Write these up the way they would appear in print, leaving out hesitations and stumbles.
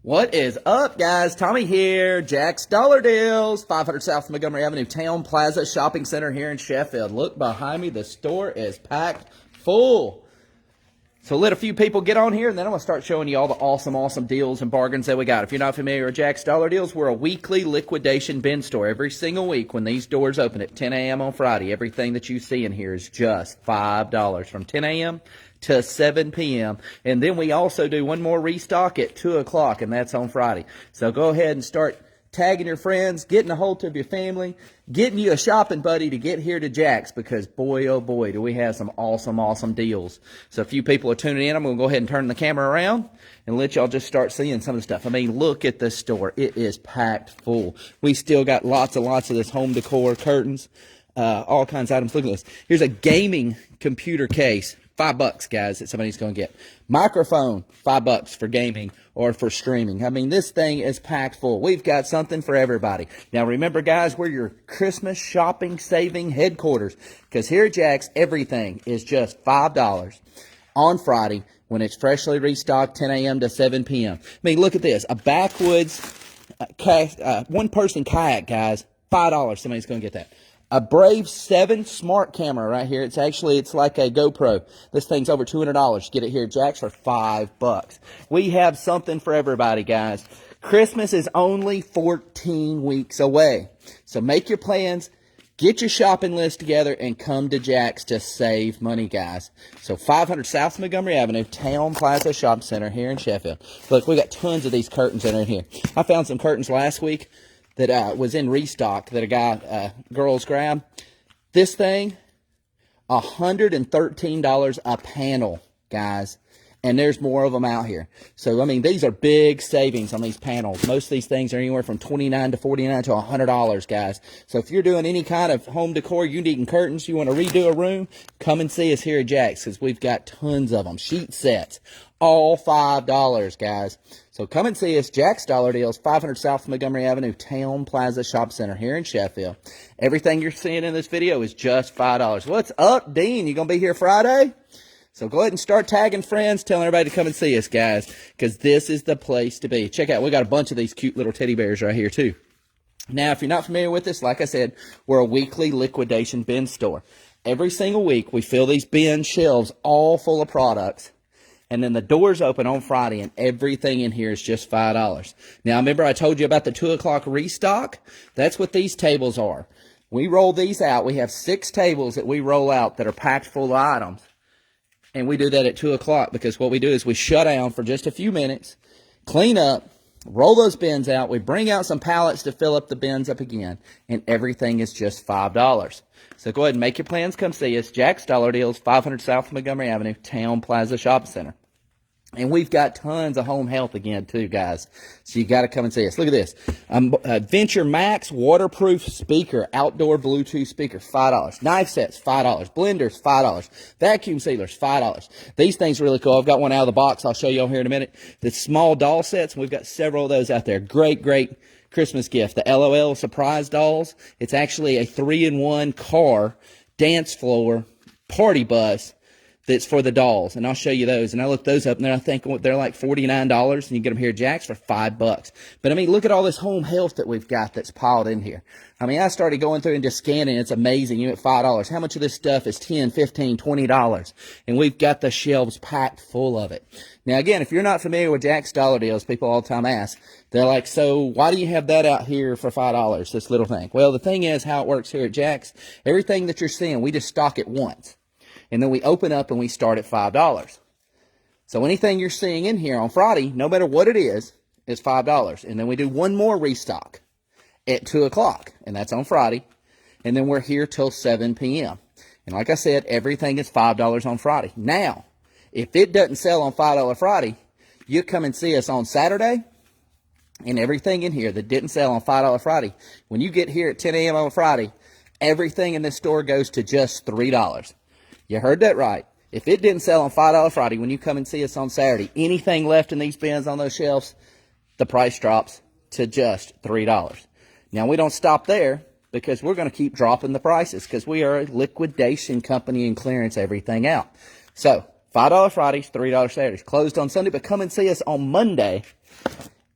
What is up, guys? Tommy here. Jack's Dollar Deals, 500 South Montgomery Avenue, Town Plaza Shopping Center here in Sheffield. Look behind me. The store is packed full. So let a few people get on here, and then I'm going to start showing you all the awesome deals and bargains that we got. If you're not familiar with Jack's Dollar Deals, we're a weekly liquidation bin store. Every single week when these doors open at 10 a.m. on Friday, everything that you see in here is just $5 from 10 a.m. to 7 p.m. And then we also do one more restock at 2 o'clock, and that's on Friday. So go ahead and start tagging your friends, getting a hold of your family, getting you a shopping buddy to get here to Jack's, because boy, oh boy, do we have some awesome deals. So a few people are tuning in. I'm going to go ahead and turn the camera around and let y'all just start seeing some of the stuff. I mean, look at this store. It is packed full. We still got lots of this home decor, curtains, all kinds of items. Look at this. Here's a gaming computer case. $5, guys, that somebody's going to get. Microphone, $5 for gaming or for streaming. I mean, this thing is packed full. We've got something for everybody. Now, remember, guys, we're your Christmas shopping saving headquarters, because here at Jack's, everything is just $5 on Friday when it's freshly restocked, 10 a.m. to 7 p.m. I mean, look at this. A backwoods one-person kayak, guys, $5. Somebody's going to get that. A Brave 7 smart camera right here. It's like a GoPro. This thing's over $200. Get it here at Jack's for $5. We have something for everybody, guys. Christmas is only 14 weeks away. So make your plans, get your shopping list together, and come to Jack's to save money, guys. So 500 South Montgomery Avenue, Town Plaza Shopping Center here in Sheffield. Look, we got tons of these curtains in here. I found some curtains last week that was in restock that girls grabbed. This thing, $113 a panel, guys. And there's more of them out here. So, I mean, these are big savings on these panels. Most of these things are anywhere from $29 to $49 to $100, guys. So if you're doing any kind of home decor, you needing curtains, you want to redo a room, come and see us here at Jack's, because we've got tons of them. Sheet sets, all $5, guys. So come and see us, Jack's Dollar Deals, 500 South Montgomery Avenue, Town Plaza Shop Center here in Sheffield. Everything you're seeing in this video is just $5. What's up, Dean? You going to be here Friday? So go ahead and start tagging friends, telling everybody to come and see us, guys, because this is the place to be. Check out, we got a bunch of these cute little teddy bears right here, too. Now, if you're not familiar with this, like I said, we're a weekly liquidation bin store. Every single week, we fill these bin shelves all full of products, and then the doors open on Friday, and everything in here is just $5. Now, remember I told you about the 2 o'clock restock? That's what these tables are. We roll these out. We have 6 tables that we roll out that are packed full of items. And we do that at 2 o'clock, because what we do is we shut down for just a few minutes, clean up, roll those bins out. We bring out some pallets to fill up the bins up again, and everything is just $5. So go ahead and make your plans. Come see us. Jack's Dollar Deals, 500 South Montgomery Avenue, Town Plaza Shopping Center. And we've got tons of home health again, too, guys. So you got to come and see us. Look at this. Venture Max waterproof speaker, outdoor Bluetooth speaker, $5. Knife sets, $5. Blenders, $5. Vacuum sealers, $5. These things are really cool. I've got one out of the box. I'll show you all here in a minute. The small doll sets, we've got several of those out there. Great Christmas gift. The LOL surprise dolls. It's actually a 3-in-1 car, dance floor, party bus that's for the dolls, and I'll show you those. And I looked those up, and I think they're like $49, and you get them here at Jack's for $5. But I mean, look at all this home health that we've got that's piled in here. I mean, I started going through and just scanning. It's amazing. You at $5. How much of this stuff is $10, $15, $20? And we've got the shelves packed full of it. Now, again, if you're not familiar with Jack's Dollar Deals, people all the time ask, they're like, so why do you have that out here for $5, this little thing? Well, the thing is, how it works here at Jack's, everything that you're seeing, we just stock it once. And then we open up and we start at $5. So anything you're seeing in here on Friday, no matter what it is $5. And then we do one more restock at 2 o'clock, and that's on Friday. And then we're here till 7 p.m. And like I said, everything is $5 on Friday. Now, if it doesn't sell on $5 Friday, you come and see us on Saturday, and everything in here that didn't sell on $5 Friday, when you get here at 10 a.m. on Friday, everything in this store goes to just $3. You heard that right. If it didn't sell on $5 Friday, when you come and see us on Saturday, anything left in these bins on those shelves, the price drops to just $3. Now, we don't stop there, because we're going to keep dropping the prices, because we are a liquidation company and clearance everything out. So, $5 Fridays, $3 Saturdays. Closed on Sunday, but come and see us on Monday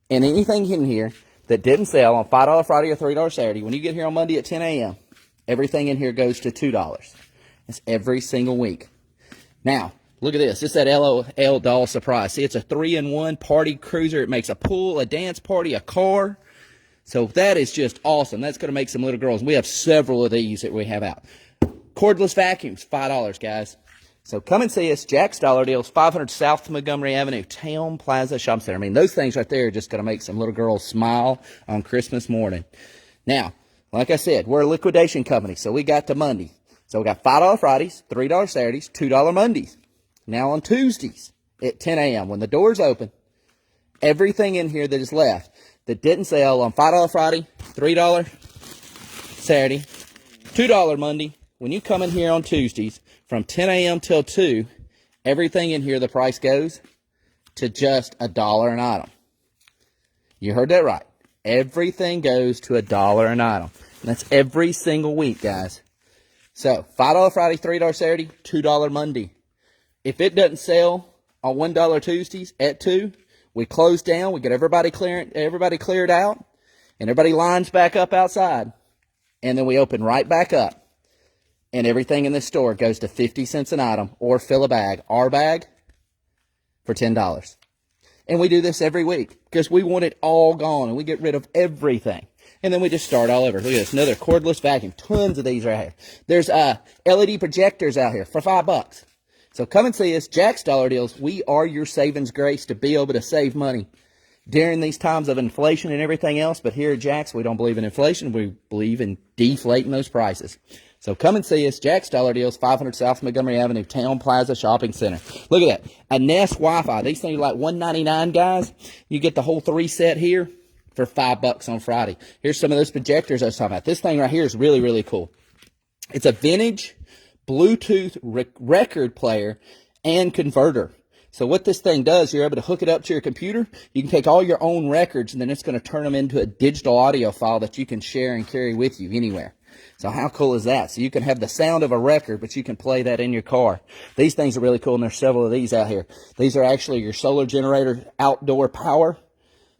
And anything in here that didn't sell on $5 Friday or $3 Saturday, when you get here on Monday at 10 a.m., everything in here goes to $2. It's every single week. Now, look at this. It's that LOL doll surprise. See, it's a 3-in-1 party cruiser. It makes a pool, a dance party, a car. So that is just awesome. That's going to make some little girls. We have several of these that we have out. Cordless vacuums, $5, guys. So come and see us. Jack's Dollar Deals, 500 South Montgomery Avenue, Town Plaza Shopping Center. I mean, those things right there are just going to make some little girls smile on Christmas morning. Now, like I said, we're a liquidation company, so we got to Monday. So we got $5 Fridays, $3 Saturdays, $2 Mondays. Now on Tuesdays at 10 a.m., when the doors open, everything in here that is left that didn't sell on $5 Friday, $3 Saturday, $2 Monday, when you come in here on Tuesdays from 10 a.m. till 2, everything in here, the price goes to just $1 an item. You heard that right. Everything goes to $1 an item. And that's every single week, guys. So, $5 Friday, $3 Saturday, $2 Monday. If it doesn't sell on $1 Tuesdays at 2, we close down, we get everybody cleared out, and everybody lines back up outside. And then we open right back up. And everything in this store goes to 50 cents an item or fill a bag. Our bag for $10. And we do this every week because we want it all gone and we get rid of everything. And then we just start all over. Look at this, another cordless vacuum. Tons of these right here. There's LED projectors out here for $5. So come and see us, Jack's Dollar Deals. We are your savings grace to be able to save money during these times of inflation and everything else. But here at Jack's, we don't believe in inflation. We believe in deflating those prices. So come and see us, Jack's Dollar Deals, 500 South Montgomery Avenue, Town Plaza Shopping Center. Look at that, a Nest Wi-Fi. These things are like $1.99, guys. You get the whole 3 set here for $5 on Friday. Here's some of those projectors I was talking about. This thing right here is really, really cool. It's a vintage Bluetooth record player and converter. So what this thing does, you're able to hook it up to your computer. You can take all your own records, and then it's going to turn them into a digital audio file that you can share and carry with you anywhere. So how cool is that? So you can have the sound of a record, but you can play that in your car. These things are really cool, and there's several of these out here. These are actually your solar generator outdoor power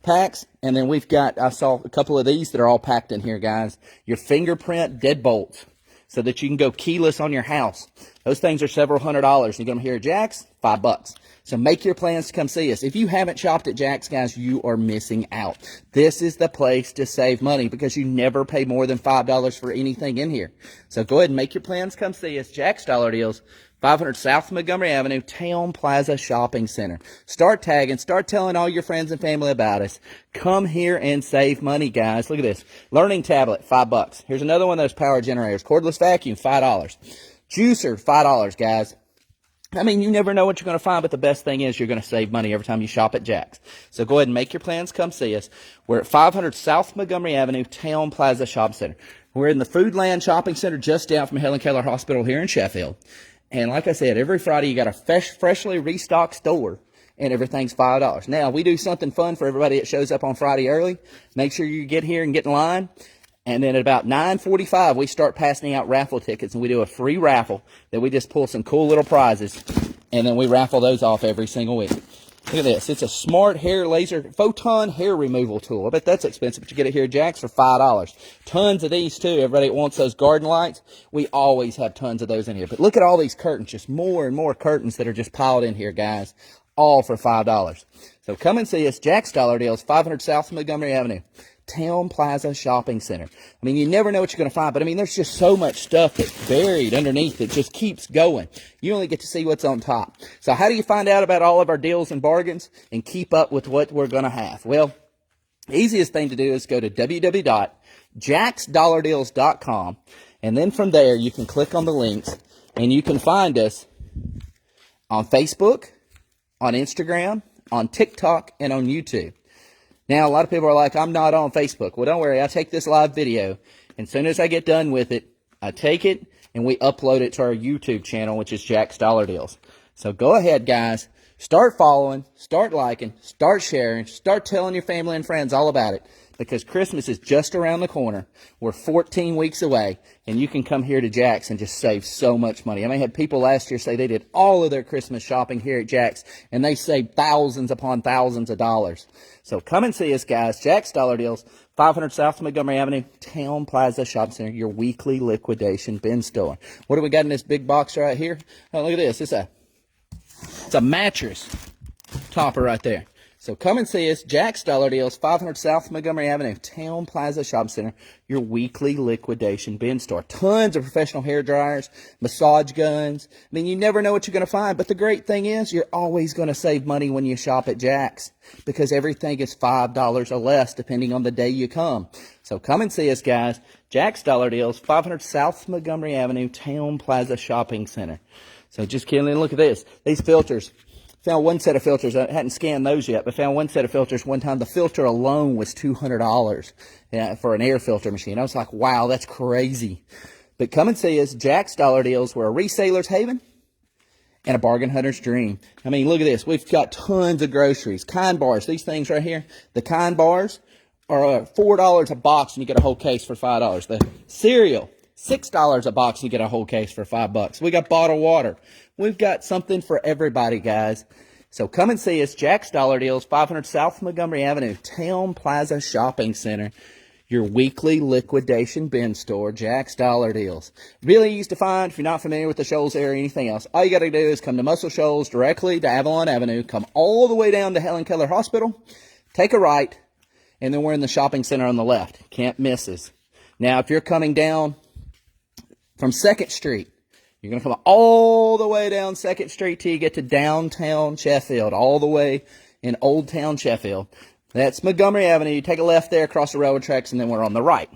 packs. And then we've got, I saw a couple of these that are all packed in here, guys. Your fingerprint deadbolts, so that you can go keyless on your house. Those things are several $100s. You get them here at Jack's, $5. So make your plans to come see us. If you haven't shopped at Jack's, guys, you are missing out. This is the place to save money because you never pay more than $5 for anything in here. So go ahead and make your plans. Come see us. Jack's Dollar Deals, 500 South Montgomery Avenue, Town Plaza Shopping Center. Start tagging. Start telling all your friends and family about us. Come here and save money, guys. Look at this. Learning tablet, $5. Here's another one of those power generators. Cordless vacuum, $5. Juicer, $5, guys. I mean, you never know what you're going to find, but the best thing is you're going to save money every time you shop at Jack's. So go ahead and make your plans. Come see us. We're at 500 South Montgomery Avenue, Town Plaza Shopping Center. We're in the Foodland Shopping Center just down from Helen Keller Hospital here in Sheffield. And like I said, every Friday you got a freshly restocked store, and everything's $5. Now, we do something fun for everybody that shows up on Friday early. Make sure you get here and get in line. And then at about 9:45, we start passing out raffle tickets, and we do a free raffle that we just pull some cool little prizes, and then we raffle those off every single week. Look at this. It's a smart hair laser photon hair removal tool. I bet that's expensive, but you get it here at Jack's for $5. Tons of these, too. Everybody that wants those garden lights, we always have tons of those in here. But look at all these curtains, just more and more curtains that are just piled in here, guys, all for $5. So come and see us. Jack's Dollar Deals, 500 South Montgomery Avenue, Town Plaza Shopping Center. I mean, you never know what you're going to find, but I mean, there's just so much stuff that's buried underneath that just keeps going. You only get to see what's on top. So how do you find out about all of our deals and bargains and keep up with what we're going to have? Well, the easiest thing to do is go to www.jacksdollardeals.com, and then from there you can click on the links, and you can find us on Facebook, on Instagram, on TikTok, and on YouTube. Now, a lot of people are like, I'm not on Facebook. Well, don't worry. I take this live video, and as soon as I get done with it, I take it, and we upload it to our YouTube channel, which is Jack's Dollar Deals. So go ahead, guys. Start following, start liking, start sharing, start telling your family and friends all about it. because Christmas is just around the corner. We're 14 weeks away, and you can come here to Jack's and just save so much money. I had people last year say they did all of their Christmas shopping here at Jack's, and they saved thousands upon thousands of dollars. So come and see us, guys. Jack's Dollar Deals, 500 South Montgomery Avenue, Town Plaza Shopping Center, your weekly liquidation bin store. What do we got in this big box right here? Oh, look at this. It's a mattress topper right there. So come and see us, Jack's Dollar Deals, 500 South Montgomery Avenue, Town Plaza Shopping Center, your weekly liquidation bin store. Tons of professional hair dryers, massage guns. You never know what you're going to find, but the great thing is you're always going to save money when you shop at Jack's because everything is $5 or less depending on the day you come. So come and see us, guys, Jack's Dollar Deals, 500 South Montgomery Avenue, Town Plaza Shopping Center. So just kidding, look at this. These filters. Found one set of filters. I hadn't scanned those yet, but found one set of filters one time. The filter alone was $200 for an air filter machine. I was like, wow, that's crazy. But come and see us. Jack's Dollar Deals. We're a reseller's haven and a bargain hunter's dream. Look at this. We've got tons of groceries. Kind bars. These things right here. The Kind bars are $4 a box, and you get a whole case for $5. The cereal, $6 a box, and you get a whole case for $5. We got bottled water. We've got something for everybody, guys. So come and see us, Jack's Dollar Deals, 500 South Montgomery Avenue, Town Plaza Shopping Center, your weekly liquidation bin store, Jack's Dollar Deals. Really easy to find if you're not familiar with the Shoals area or anything else. All you got to do is come to Muscle Shoals directly to Avalon Avenue, come all the way down to Helen Keller Hospital, take a right, and then we're in the shopping center on the left. Can't miss us. Now, if you're coming down from 2nd Street, you're going to come all the way down 2nd Street till you get to downtown Sheffield, all the way in Old Town Sheffield. That's Montgomery Avenue. You take a left there, across the railroad tracks, and then we're on the right.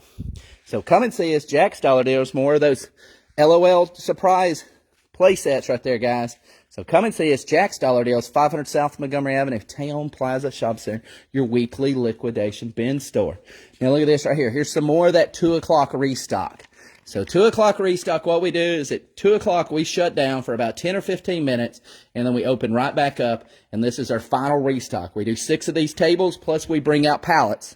So come and see us, Jack's Dollar Deals. More of those LOL surprise play sets right there, guys. So come and see us, Jack's Dollar Deals, 500 South Montgomery Avenue, Town Plaza Shop Center, your weekly liquidation bin store. Now look at this right here. Here's some more of that 2 o'clock restock. So 2 o'clock restock, what we do is at 2 o'clock we shut down for about 10 or 15 minutes, and then we open right back up, and this is our final restock. We do 6 of these tables, plus we bring out pallets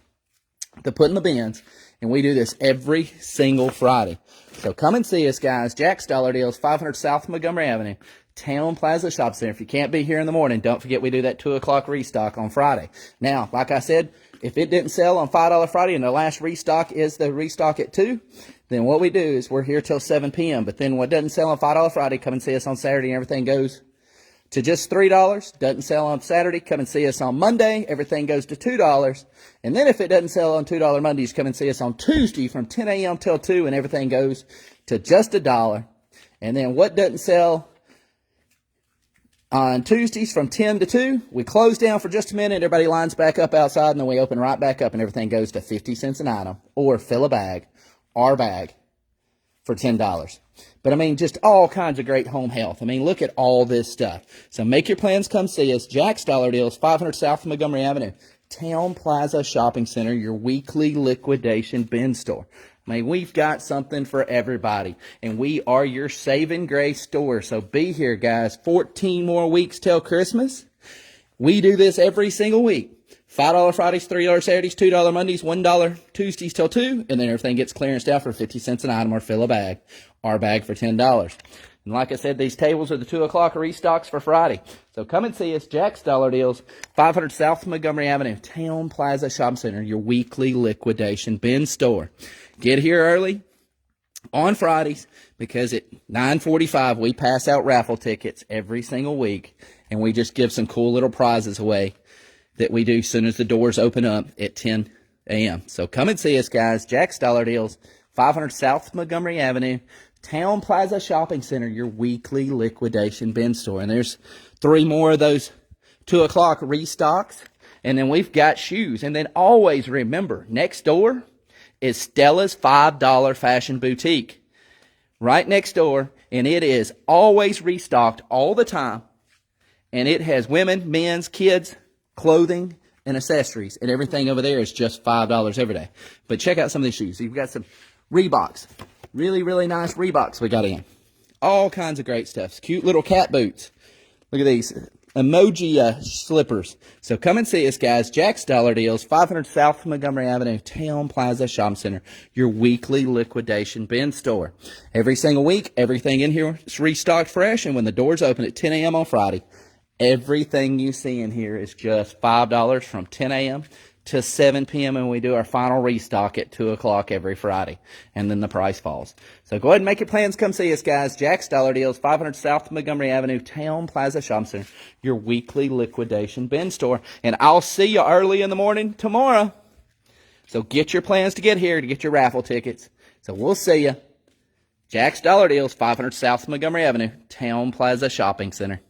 to put in the bins, and we do this every single Friday. So come and see us, guys. Jack's Dollar Deals, 500 South Montgomery Avenue, Town Plaza Shop Center. If you can't be here in the morning, don't forget we do that 2 o'clock restock on Friday. Now, like I said, if it didn't sell on $5 Friday and the last restock is the restock at 2, then what we do is we're here till 7 p.m. But then what doesn't sell on $5 Friday, come and see us on Saturday and everything goes to just $3. Doesn't sell on Saturday, come and see us on Monday. Everything goes to $2. And then if it doesn't sell on $2 Mondays, come and see us on Tuesday from 10 a.m. till 2, and everything goes to just $1. And then what doesn't sell on Tuesdays from 10 to 2, we close down for just a minute. Everybody lines back up outside, and then we open right back up, and everything goes to 50 cents an item, or fill a bag, our bag, for $10. But just all kinds of great home health. Look at all this stuff. So make your plans, come see us. Jack's Dollar Deals, 500 South Montgomery Avenue, Town Plaza Shopping Center, your weekly liquidation bin store. We've got something for everybody, and we are your saving grace store. So be here, guys. 14 more weeks till Christmas. We do this every single week. $5 Fridays, $3 Saturdays, $2 Mondays, $1 Tuesdays till 2, and then everything gets clearanced out for 50 cents an item or fill a bag. Our bag for $10. And like I said, these tables are the 2 o'clock restocks for Friday. So come and see us, Jack's Dollar Deals, 500 South Montgomery Avenue, Town Plaza Shopping Center, your weekly liquidation bin store. Get here early on Fridays, because at 9:45 we pass out raffle tickets every single week, and we just give some cool little prizes away that we do as soon as the doors open up at 10 a.m. So come and see us, guys. Jack's Dollar Deals, 500 South Montgomery Avenue, Town Plaza Shopping Center, your weekly liquidation bin store. And there's 3 more of those 2 o'clock restocks. And then we've got shoes. And then always remember, next door is Stella's $5 Fashion Boutique. Right next door. And it is always restocked all the time. And it has women, men's, kids, clothing, and accessories. And everything over there is just $5 every day. But check out some of these shoes. You've got some Reeboks. Really, really nice Reeboks we got in. All kinds of great stuff. Cute little cat boots. Look at these. emoji slippers. So come and see us, guys. Jack's Dollar Deals, 500 South Montgomery Avenue, Town Plaza Shopping Center, your weekly liquidation bin store. Every single week, everything in here is restocked fresh, and when the doors open at 10 a.m. on Friday, everything you see in here is just $5 from 10 a.m. to 7 p.m. and we do our final restock at 2 o'clock every Friday. And then the price falls. So go ahead and make your plans. Come see us, guys. Jack's Dollar Deals, 500 South Montgomery Avenue, Town Plaza Shopping Center, your weekly liquidation bin store. And I'll see you early in the morning tomorrow. So get your plans to get here to get your raffle tickets. So we'll see you. Jack's Dollar Deals, 500 South Montgomery Avenue, Town Plaza Shopping Center.